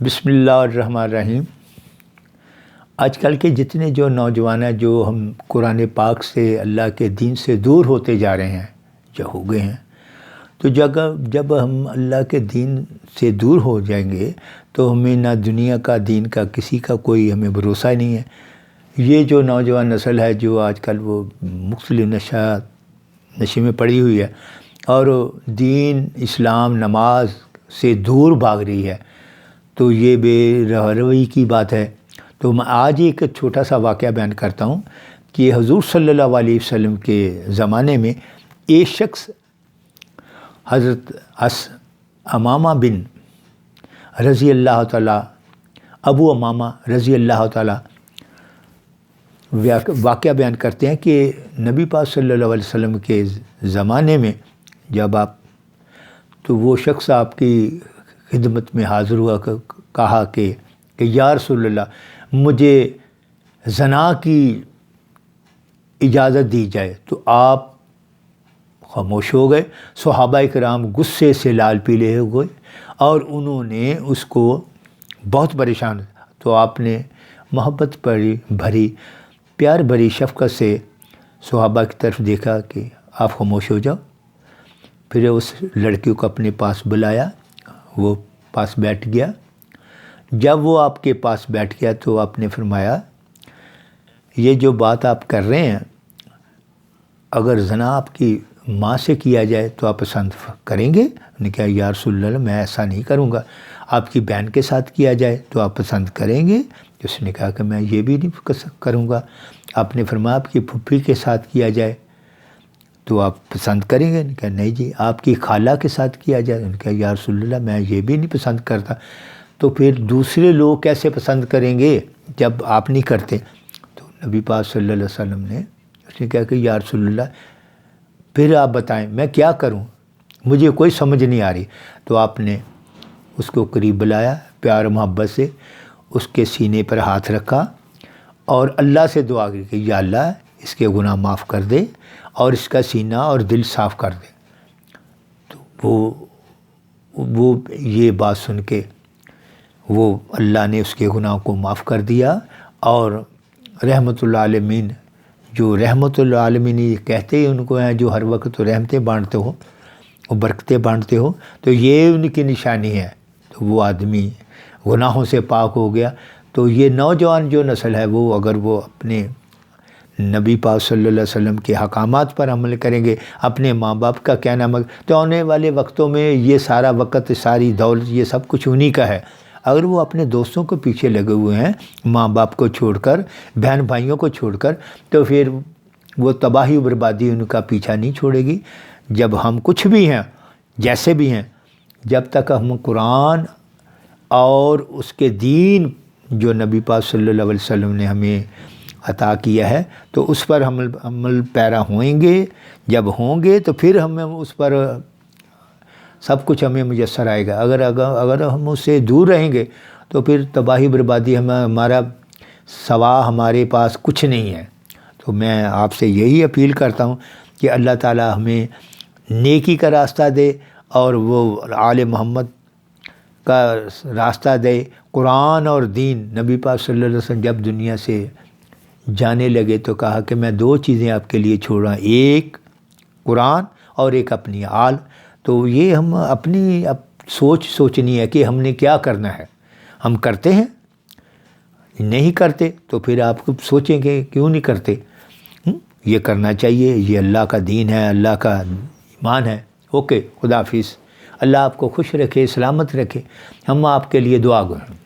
بسم اللہ الرحمن الرحیم۔ آج کل کے جتنے جو نوجوان ہیں جو ہم قرآن پاک سے اللہ کے دین سے دور ہوتے جا رہے ہیں جو ہو گئے ہیں، تو جب ہم اللہ کے دین سے دور ہو جائیں گے تو ہمیں نہ دنیا کا دین کا کسی کا کوئی ہمیں بھروسہ نہیں ہے۔ یہ جو نوجوان نسل ہے جو آج کل وہ مختلف نشے میں پڑی ہوئی ہے اور دین اسلام نماز سے دور بھاگ رہی ہے، تو یہ بے روی کی بات ہے۔ تو میں آج ایک چھوٹا سا واقعہ بیان کرتا ہوں کہ حضور صلی اللہ علیہ وسلم کے زمانے میں ایک شخص حضرت امامہ بن رضی اللہ تعالیٰ ابو امامہ رضی اللہ تعالیٰ واقعہ بیان کرتے ہیں کہ نبی پاک صلی اللہ علیہ وسلم کے زمانے میں جب تو وہ شخص آپ کی خدمت میں حاضر ہوا، کہا کہ یا رسول اللہ مجھے زنا کی اجازت دی جائے، تو آپ خاموش ہو گئے۔ صحابہ کرام غصے سے لال پیلے ہو گئے اور انہوں نے اس کو بہت پریشان، تو آپ نے محبت بھری پیار بھری شفقت سے صحابہ کی طرف دیکھا کہ آپ خاموش ہو جاؤ۔ پھر اس لڑکی کو اپنے پاس بلایا، وہ پاس بیٹھ گیا۔ جب وہ آپ کے پاس بیٹھ گیا تو آپ نے فرمایا یہ جو بات آپ کر رہے ہیں، اگر زنا آپ کی ماں سے کیا جائے تو آپ پسند کریں گے؟ انہوں نے کہا یا رسول اللہ میں ایسا نہیں کروں گا۔ آپ کی بہن کے ساتھ کیا جائے تو آپ پسند کریں گے؟ اس نے کہا کہ میں یہ بھی نہیں کروں گا۔ آپ نے فرمایا آپ کی پھوپھی کے ساتھ کیا جائے تو آپ پسند کریں گے؟ کہا نہیں جی۔ آپ کی خالہ کے ساتھ کیا جائے؟ انہوں نے کہا یا رسول اللہ میں یہ بھی نہیں پسند کرتا۔ تو پھر دوسرے لوگ کیسے پسند کریں گے جب آپ نہیں کرتے؟ تو نبی پاک صلی اللہ علیہ وسلم نے اس نے کہا کہ یا رسول اللہ پھر آپ بتائیں میں کیا کروں، مجھے کوئی سمجھ نہیں آ رہی۔ تو آپ نے اس کو قریب بلایا، پیار محبت سے اس کے سینے پر ہاتھ رکھا اور اللہ سے دعا کی کہ یا اللہ اس کے گناہ معاف کر دے اور اس کا سینہ اور دل صاف کر دے۔ تو وہ یہ بات سن کے وہ اللہ نے اس کے گناہ کو معاف کر دیا اور رحمت العالمین، جو رحمت العالمین یہ کہتے ہی ان کو ہیں جو ہر وقت رحمتیں بانٹتے ہو اور برکتیں بانٹتے ہو، تو یہ ان کی نشانی ہے۔ تو وہ آدمی گناہوں سے پاک ہو گیا۔ تو یہ نوجوان جو نسل ہے وہ اگر وہ اپنے نبی پاک صلی اللہ علیہ وسلم کے احکامات پر عمل کریں گے، اپنے ماں باپ کا کہنا تو آنے والے وقتوں میں یہ سارا وقت ساری دولت یہ سب کچھ انہی کا ہے۔ اگر وہ اپنے دوستوں کو پیچھے لگے ہوئے ہیں، ماں باپ کو چھوڑ کر، بہن بھائیوں کو چھوڑ کر، تو پھر وہ تباہی و بربادی ان کا پیچھا نہیں چھوڑے گی۔ جب ہم کچھ بھی ہیں جیسے بھی ہیں، جب تک ہم قرآن اور اس کے دین جو نبی پاک صلی اللہ علیہ وسلم نے ہمیں عطا کیا ہے تو اس پر عمل پیرا ہوئیں گے۔ جب ہوں گے تو پھر ہمیں اس پر سب کچھ ہمیں میسر آئے گا۔ اگر ہم اس سے دور رہیں گے تو پھر تباہی بربادی ہمارا سوا ہمارے پاس کچھ نہیں ہے۔ تو میں آپ سے یہی اپیل کرتا ہوں کہ اللہ تعالی ہمیں نیکی کا راستہ دے اور وہ آل محمد کا راستہ دے۔ قرآن اور دین نبی پاک صلی اللہ علیہ وسلم جب دنیا سے جانے لگے تو کہا کہ میں دو چیزیں آپ کے لیے چھوڑ رہا ہوں، ایک قرآن اور ایک اپنی آل۔ تو یہ ہم اپنی سوچنی ہے کہ ہم نے کیا کرنا ہے۔ ہم کرتے ہیں، نہیں کرتے تو پھر آپ کو سوچیں کہ کیوں نہیں کرتے۔ یہ کرنا چاہیے، یہ اللہ کا دین ہے، اللہ کا ایمان ہے۔ اوکے، خدا حافظ۔ اللہ آپ کو خوش رکھے، سلامت رکھے۔ ہم آپ کے لیے دعا گو ہیں۔